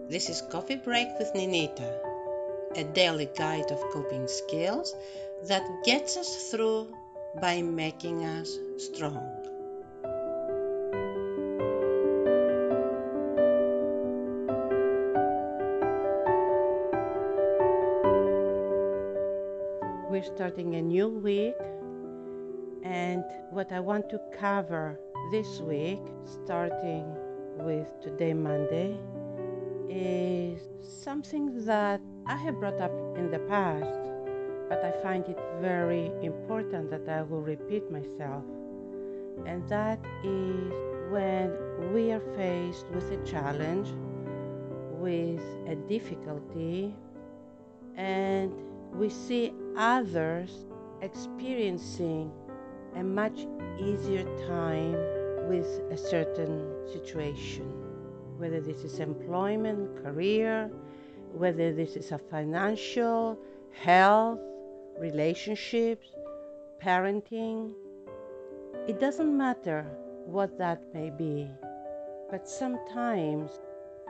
This is Coffee Break with Ninita, a daily guide of coping skills that gets us through by making us strong. We're starting a new week, and what I want to cover this week, starting with today, Monday, is something that I have brought up in the past, but I find it very important that I will repeat myself. And that is when we are faced with a challenge, with a difficulty, and we see others experiencing a much easier time with a certain situation, whether this is employment, career, whether this is a financial, health, relationships, parenting. It doesn't matter what that may be, but sometimes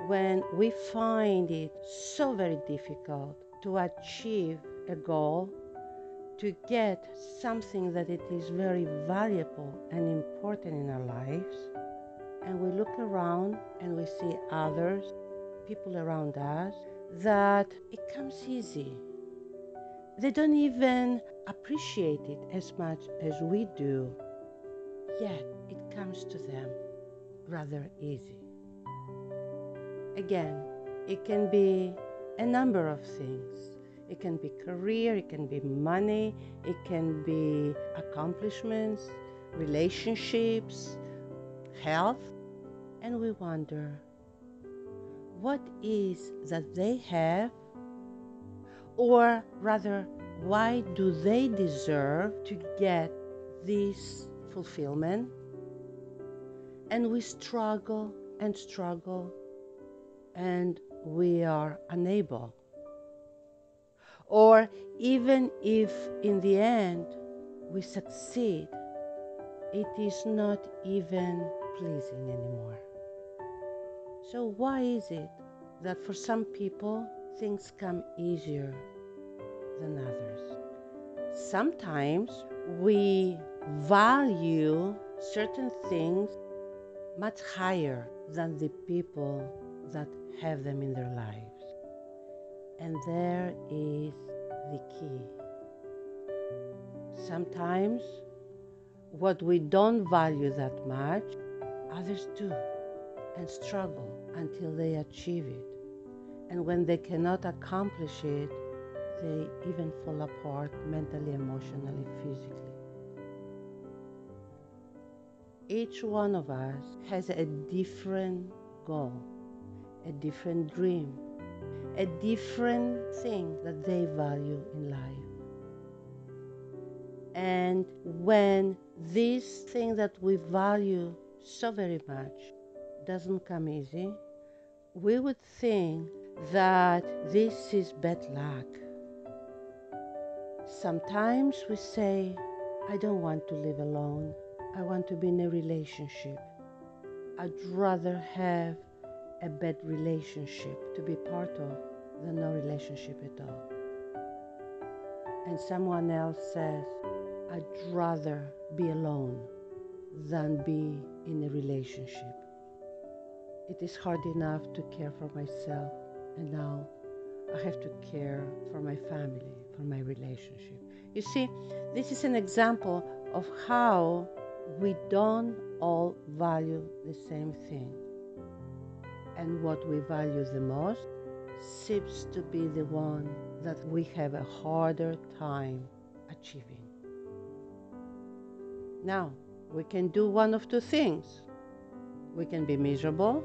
when we find it so very difficult to achieve a goal, to get something that it is very valuable and important in our lives, and we look around and we see others, people around us, that it comes easy. They don't even appreciate it as much as we do, yet it comes to them rather easy. Again, it can be a number of things. It can be career, it can be money, it can be accomplishments, relationships, health, and we wonder, what is that they have? Or rather, why do they deserve to get this fulfillment? And we struggle and struggle, and we are unable. Or even if in the end we succeed, it is not even pleasing anymore. So why is it that for some people things come easier than others? Sometimes we value certain things much higher than the people that have them in their lives. And there is the key. Sometimes what we don't value that much, others do and struggle until they achieve it. And when they cannot accomplish it, they even fall apart mentally, emotionally, physically. Each one of us has a different goal, a different dream, a different thing that they value in life. And when this thing that we value so very much doesn't come easy, we would think that this is bad luck. Sometimes we say, I don't want to live alone. I want to be in a relationship. I'd rather have a bad relationship to be part of than no relationship at all. And someone else says, I'd rather be alone than be in a relationship. It is hard enough to care for myself, and now I have to care for my family, for my relationship. You see, this is an example of how we don't all value the same thing. And what we value the most seems to be the one that we have a harder time achieving. Now, we can do one of two things. We can be miserable,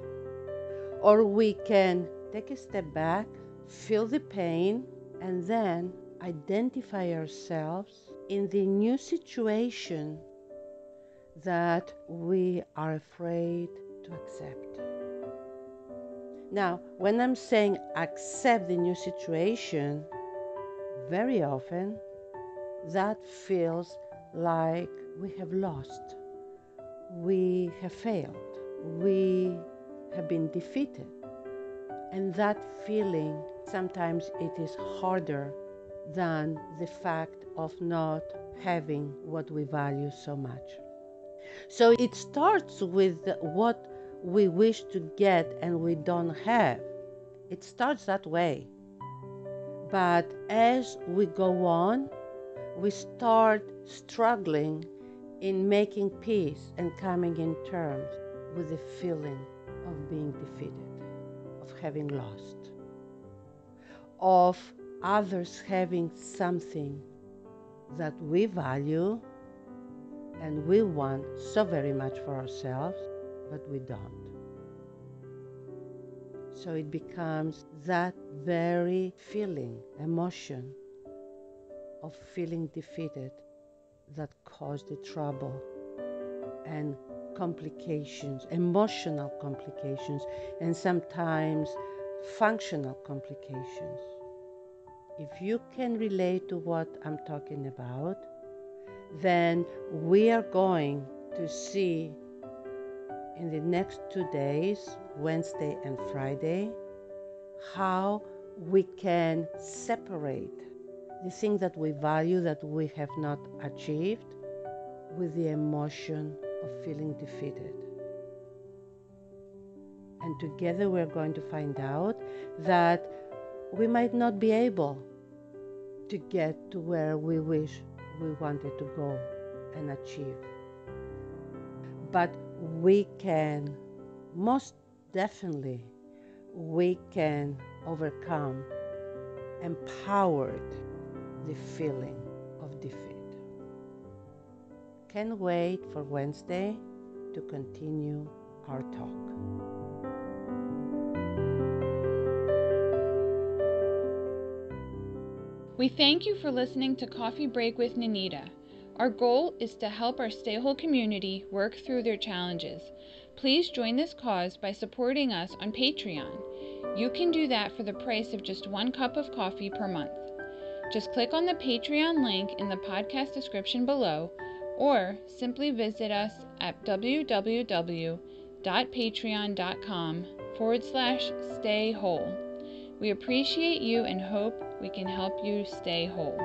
or we can take a step back, feel the pain, and then identify ourselves in the new situation that we are afraid to accept. Now, when I'm saying accept the new situation, very often that feels like we have lost, we have failed, we have been defeated. And that feeling, sometimes it is harder than the fact of not having what we value so much. So it starts with what we wish to get and we don't have. It starts that way. But as we go on, we start struggling in making peace and coming in terms with the feeling of being defeated, of having lost, of others having something that we value and we want so very much for ourselves, but we don't. So it becomes that very feeling, emotion of feeling defeated that caused the trouble and complications, emotional complications, and sometimes functional complications. If you can relate to what I'm talking about, then we are going to see in the next 2 days, Wednesday and Friday, how we can separate the thing that we value that we have not achieved with the emotion of feeling defeated. And together we're going to find out that we might not be able to get to where we wish we wanted to go and achieve. But we can, most definitely, we can overcome, empowered, the feeling of defeat. Can't wait for Wednesday to continue our talk. We thank you for listening to Coffee Break with Ninita. Our goal is to help our StayWHOLE community work through their challenges. Please join this cause by supporting us on Patreon. You can do that for the price of just 1 cup of coffee per month. Just click on the Patreon link in the podcast description below, or simply visit us at www.patreon.com/StayWHOLE. We appreciate you and hope we can help you stay whole.